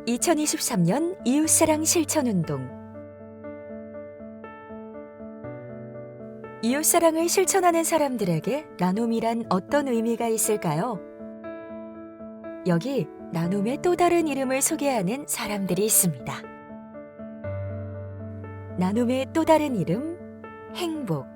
2023년 이웃사랑 실천운동. 이웃사랑을 실천하는 사람들에게 나눔이란 어떤 의미가 있을까요? 여기 나눔의 또 다른 이름을 소개하는 사람들이 있습니다. 나눔의 또 다른 이름, 행복.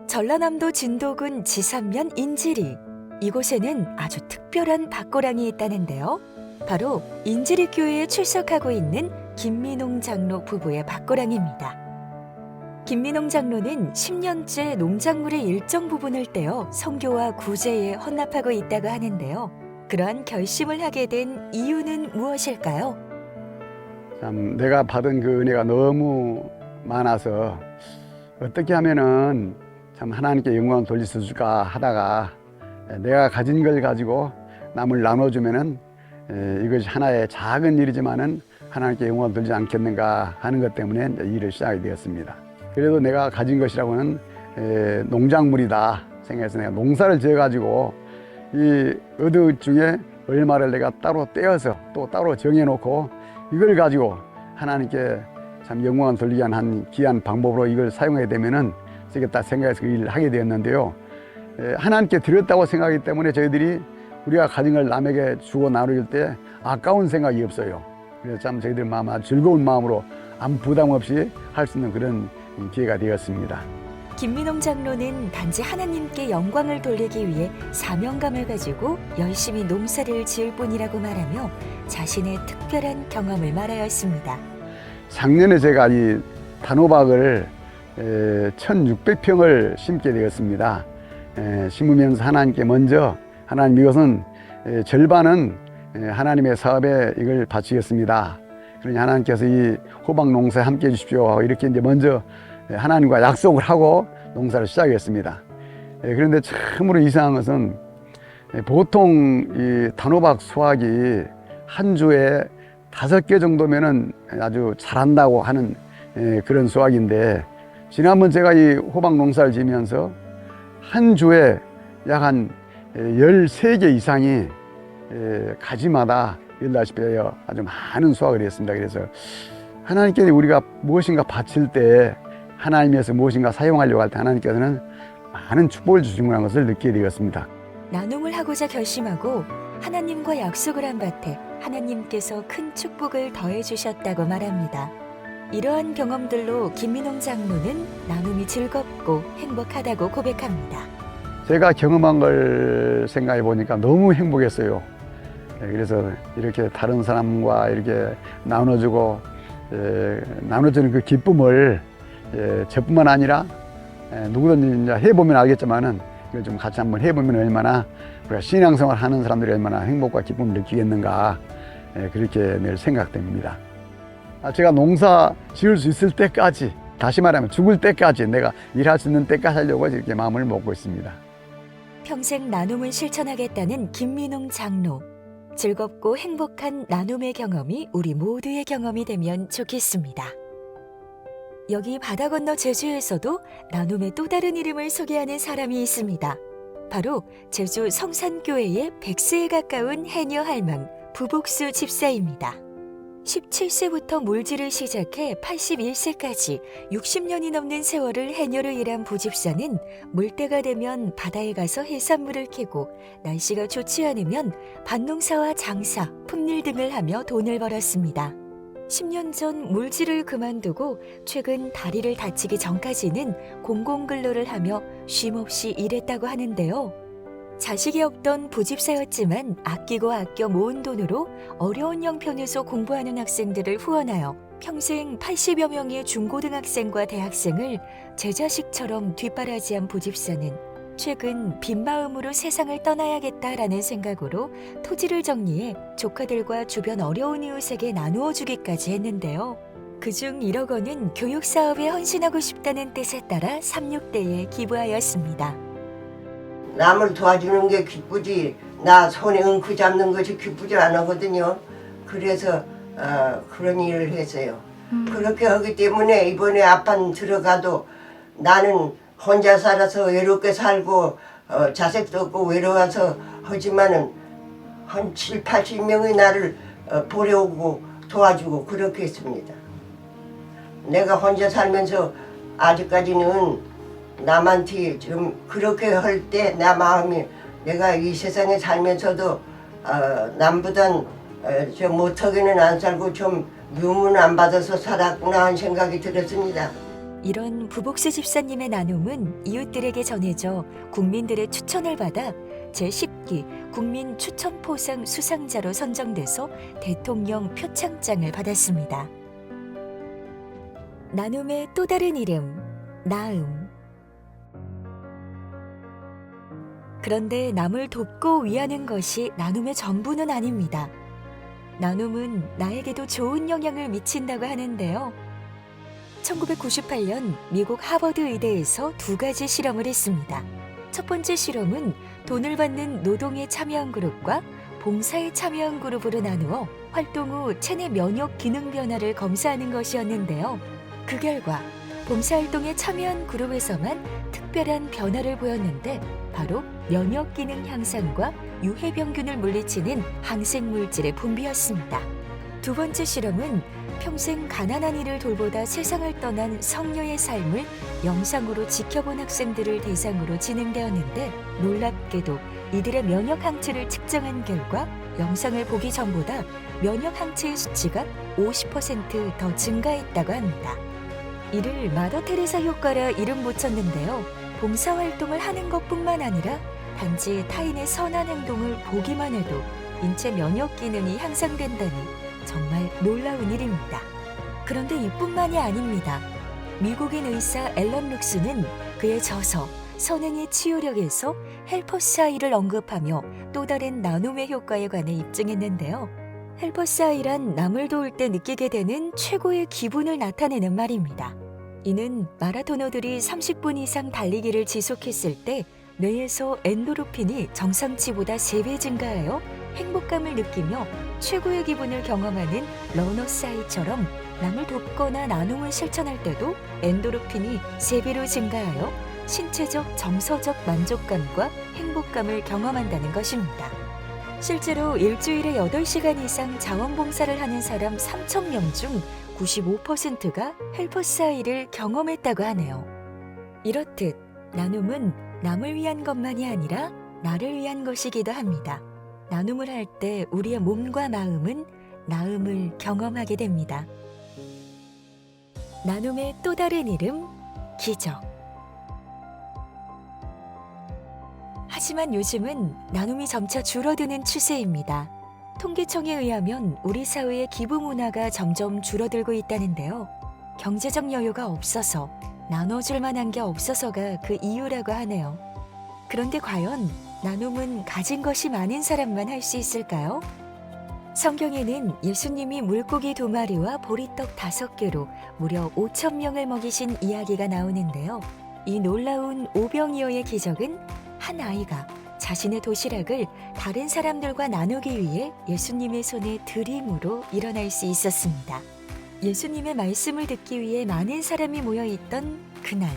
전라남도 진도군 지산면 인지리. 이곳에는 아주 특별한 밭고랑이 있다는데요. 바로 인지리 교회에 출석하고 있는 김민홍 장로 부부의 밭고랑입니다. 김민홍 장로는 10년째 농작물의 일정 부분을 떼어 선교와 구제에 헌납하고 있다고 하는데요. 그러한 결심을 하게 된 이유는 무엇일까요? 참 내가 받은 그 은혜가 너무 많아서 어떻게 하면은 참 하나님께 영광을 돌릴 수 있을까 하다가 내가 가진 걸 가지고 남을 나눠주면은 이것이 하나의 작은 일이지만은 하나님께 영광을 돌리지 않겠는가 하는 것 때문에 이 일을 시작하게 되었습니다. 그래도 내가 가진 것이라고는 농작물이다 생각해서 내가 농사를 지어가지고 이 어느 중에 얼마를 내가 따로 떼어서 또 따로 정해놓고 이걸 가지고 하나님께 참 영광을 돌리기 위한 한 귀한 방법으로 이걸 사용하게 되면은 쓰겠다 생각해서 그 일을 하게 되었는데요. 하나님께 드렸다고 생각하기 때문에 저희들이 우리가 가진 걸 남에게 주고 나눌 때 아까운 생각이 없어요. 그래서 참 저희들 마음 아주 즐거운 마음으로 아무 부담 없이 할 수 있는 그런 기회가 되었습니다. 김민홍 장로는 단지 하나님께 영광을 돌리기 위해 사명감을 가지고 열심히 농사를 지을 뿐이라고 말하며 자신의 특별한 경험을 말하였습니다. 작년에 제가 이 단호박을 1600평을 심게 되었습니다. 심으면서 하나님께 먼저 하나님 이것은 절반은 하나님의 사업에 이걸 바치겠습니다. 그러니 하나님께서 이 호박 농사에 함께 해주십시오 하고 이렇게 이제 먼저 하나님과 약속을 하고 농사를 시작했습니다. 그런데 참으로 이상한 것은 보통 이 단호박 수확이 한 주에 5개 정도면은 아주 잘한다고 하는 그런 수확인데 지난번 제가 이 호박 농사를 지면서 한 주에 약 한 13개 이상이 가지마다 일다시피 아주 많은 수확을 했습니다. 그래서 하나님께 우리가 무엇인가 바칠 때 하나님께서 무엇인가 사용하려고 할 때 하나님께서는 많은 축복을 주시는 것을 느끼게 되었습니다. 나눔을 하고자 결심하고 하나님과 약속을 한 밭에 하나님께서 큰 축복을 더해 주셨다고 말합니다. 이러한 경험들로 김민홍 장로는 나눔이 즐겁고 행복하다고 고백합니다. 제가 경험한 걸 생각해 보니까 너무 행복했어요. 그래서 이렇게 다른 사람과 이렇게 나눠주고 나눠주는 그 기쁨을 저뿐만 아니라 누구든지 이제 해보면 알겠지만은 이걸 좀 같이 한번 해보면 얼마나 우리가 신앙생활 하는 사람들이 얼마나 행복과 기쁨을 느끼겠는가 그렇게 늘 생각됩니다. 제가 농사 지을 수 있을 때까지 다시 말하면 죽을 때까지 내가 일할 수 있는 때까지 하려고 이렇게 마음을 먹고 있습니다. 평생 나눔을 실천하겠다는 김민홍 장로. 즐겁고 행복한 나눔의 경험이 우리 모두의 경험이 되면 좋겠습니다. 여기 바다 건너 제주에서도 나눔의 또 다른 이름을 소개하는 사람이 있습니다. 바로 제주 성산교회의 100세에 가까운 해녀 할망 부복수 집사입니다. 17세부터 물질을 시작해 81세까지 60년이 넘는 세월을 해녀로 일한 부집사는 물때가 되면 바다에 가서 해산물을 캐고 날씨가 좋지 않으면 밭농사와 장사, 품일 등을 하며 돈을 벌었습니다. 10년 전 물질을 그만두고 최근 다리를 다치기 전까지는 공공근로를 하며 쉼없이 일했다고 하는데요. 자식이 없던 부집사였지만 아끼고 아껴 모은 돈으로 어려운 형편에서 공부하는 학생들을 후원하여 평생 80여 명의 중고등학생과 대학생을 제 자식처럼 뒷바라지한 부집사는 최근 빈 마음으로 세상을 떠나야겠다라는 생각으로 토지를 정리해 조카들과 주변 어려운 이웃에게 나누어 주기까지 했는데요. 그중 1억 원은 교육사업에 헌신하고 싶다는 뜻에 따라 삼육대에 기부하였습니다. 남을 도와주는 게 기쁘지 나 손에 엉크 잡는 것이 기쁘지 않거든요. 그래서 그런 일을 했어요. 그렇게 하기 때문에 이번에 아판 들어가도 나는 혼자 살아서 외롭게 살고 자식도 없고 외로워서 하지만은 한 7, 80명이 나를 보려오고 도와주고 그렇게 했습니다. 내가 혼자 살면서 아직까지는 남한테 좀 그렇게 할 때 내 마음이 내가 이 세상에 살면서도 남보단 저 못하게는 안 살고 좀 유문 안 받아서 살았구나 하는 생각이 들었습니다. 이런 부복수 집사님의 나눔은 이웃들에게 전해져 국민들의 추천을 받아 제10기 국민 추천포상 수상자로 선정돼서 대통령 표창장을 받았습니다. 나눔의 또 다른 이름, 나음. 그런데 남을 돕고 위하는 것이 나눔의 전부는 아닙니다. 나눔은 나에게도 좋은 영향을 미친다고 하는데요. 1998년 미국 하버드 의대에서 2가지 실험을 했습니다. 첫 번째 실험은 돈을 받는 노동에 참여한 그룹과 봉사에 참여한 그룹으로 나누어 활동 후 체내 면역 기능 변화를 검사하는 것이었는데요. 그 결과 봉사활동에 참여한 그룹에서만 특별한 변화를 보였는데 바로 면역 기능 향상과 유해병균을 물리치는 항생물질의 분비였습니다. 두 번째 실험은 평생 가난한 이를 돌보다 세상을 떠난 성녀의 삶을 영상으로 지켜본 학생들을 대상으로 진행되었는데 놀랍게도 이들의 면역 항체를 측정한 결과 영상을 보기 전보다 면역 항체의 수치가 50% 더 증가했다고 합니다. 이를 마더 테레사 효과라 이름 붙였는데요. 봉사활동을 하는 것뿐만 아니라 단지 타인의 선한 행동을 보기만 해도 인체 면역 기능이 향상된다니 정말 놀라운 일입니다. 그런데 이뿐만이 아닙니다. 미국인 의사 앨런 룩스는 그의 저서 선행의 치유력에서 헬퍼스 아이를 언급하며 또 다른 나눔의 효과에 관해 입증했는데요. 헬퍼스 아이란 남을 도울 때 느끼게 되는 최고의 기분을 나타내는 말입니다. 이는 마라토너들이 30분 이상 달리기를 지속했을 때 뇌에서 엔도르핀이 정상치보다 3배 증가하여 행복감을 느끼며 최고의 기분을 경험하는 러너스 아이처럼 남을 돕거나 나눔을 실천할 때도 엔도르핀이 3배로 증가하여 신체적, 정서적 만족감과 행복감을 경험한다는 것입니다. 실제로 일주일에 8시간 이상 자원봉사를 하는 사람 3,000명 중 95%가 헬퍼스 아이를 경험했다고 하네요. 이렇듯 나눔은 남을 위한 것만이 아니라 나를 위한 것이기도 합니다. 나눔을 할 때 우리의 몸과 마음은 나음을 경험하게 됩니다. 나눔의 또 다른 이름, 기적. 하지만 요즘은 나눔이 점차 줄어드는 추세입니다. 통계청에 의하면 우리 사회의 기부 문화가 점점 줄어들고 있다는데요. 경제적 여유가 없어서 나눠줄 만한 게 없어서가 그 이유라고 하네요. 그런데 과연 나눔은 가진 것이 많은 사람만 할 수 있을까요? 성경에는 예수님이 물고기 2마리와 보리떡 5개로 무려 5,000명을 먹이신 이야기가 나오는데요. 이 놀라운 오병이어의 기적은 한 아이가 자신의 도시락을 다른 사람들과 나누기 위해 예수님의 손에 들임으로 일어날 수 있었습니다. 예수님의 말씀을 듣기 위해 많은 사람이 모여있던 그날,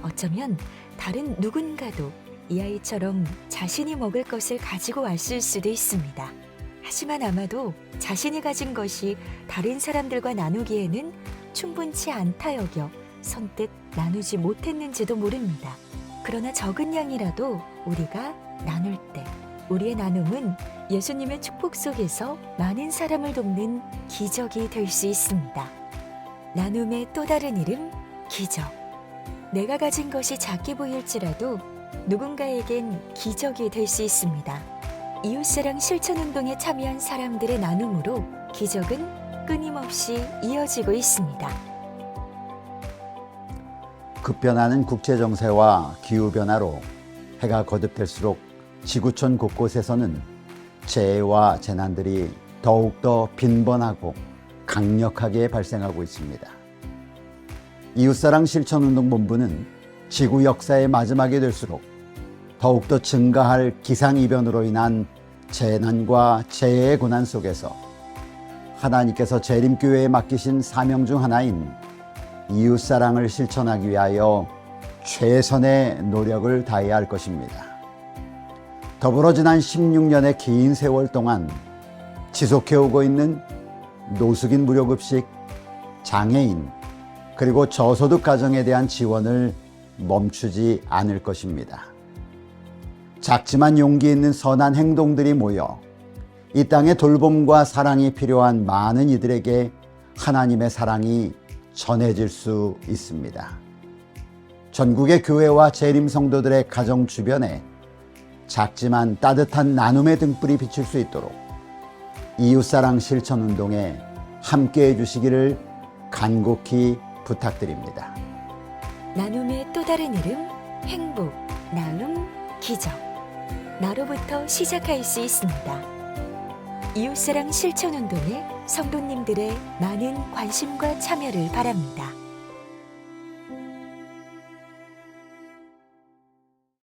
어쩌면 다른 누군가도 이 아이처럼 자신이 먹을 것을 가지고 왔을 수도 있습니다. 하지만 아마도 자신이 가진 것이 다른 사람들과 나누기에는 충분치 않다 여겨 선뜻 나누지 못했는지도 모릅니다. 그러나 적은 양이라도 우리가 나눌 때 우리의 나눔은 예수님의 축복 속에서 많은 사람을 돕는 기적이 될 수 있습니다. 나눔의 또 다른 이름, 기적. 내가 가진 것이 작게 보일지라도 누군가에겐 기적이 될 수 있습니다. 이웃사랑 실천운동에 참여한 사람들의 나눔으로 기적은 끊임없이 이어지고 있습니다. 급변하는 국제정세와 기후변화로 해가 거듭될수록 지구촌 곳곳에서는 재해와 재난들이 더욱더 빈번하고 강력하게 발생하고 있습니다. 이웃사랑 실천운동본부는 지구 역사의 마지막이 될수록 더욱더 증가할 기상이변으로 인한 재난과 재해의 고난 속에서 하나님께서 재림교회에 맡기신 사명 중 하나인 이웃사랑을 실천하기 위하여 최선의 노력을 다해야 할 것입니다. 더불어 지난 16년의 긴 세월 동안 지속해오고 있는 노숙인 무료급식, 장애인, 그리고 저소득 가정에 대한 지원을 멈추지 않을 것입니다. 작지만 용기 있는 선한 행동들이 모여 이 땅에 돌봄과 사랑이 필요한 많은 이들에게 하나님의 사랑이 전해질 수 있습니다. 전국의 교회와 재림 성도들의 가정 주변에 작지만 따뜻한 나눔의 등불이 비칠 수 있도록 이웃사랑 실천운동에 함께해 주시기를 간곡히 부탁드립니다. 나눔의 또 다른 이름, 행복, 나눔, 기적. 나로부터 시작할 수 있습니다. 이웃사랑 실천운동에 성도님들의 많은 관심과 참여를 바랍니다.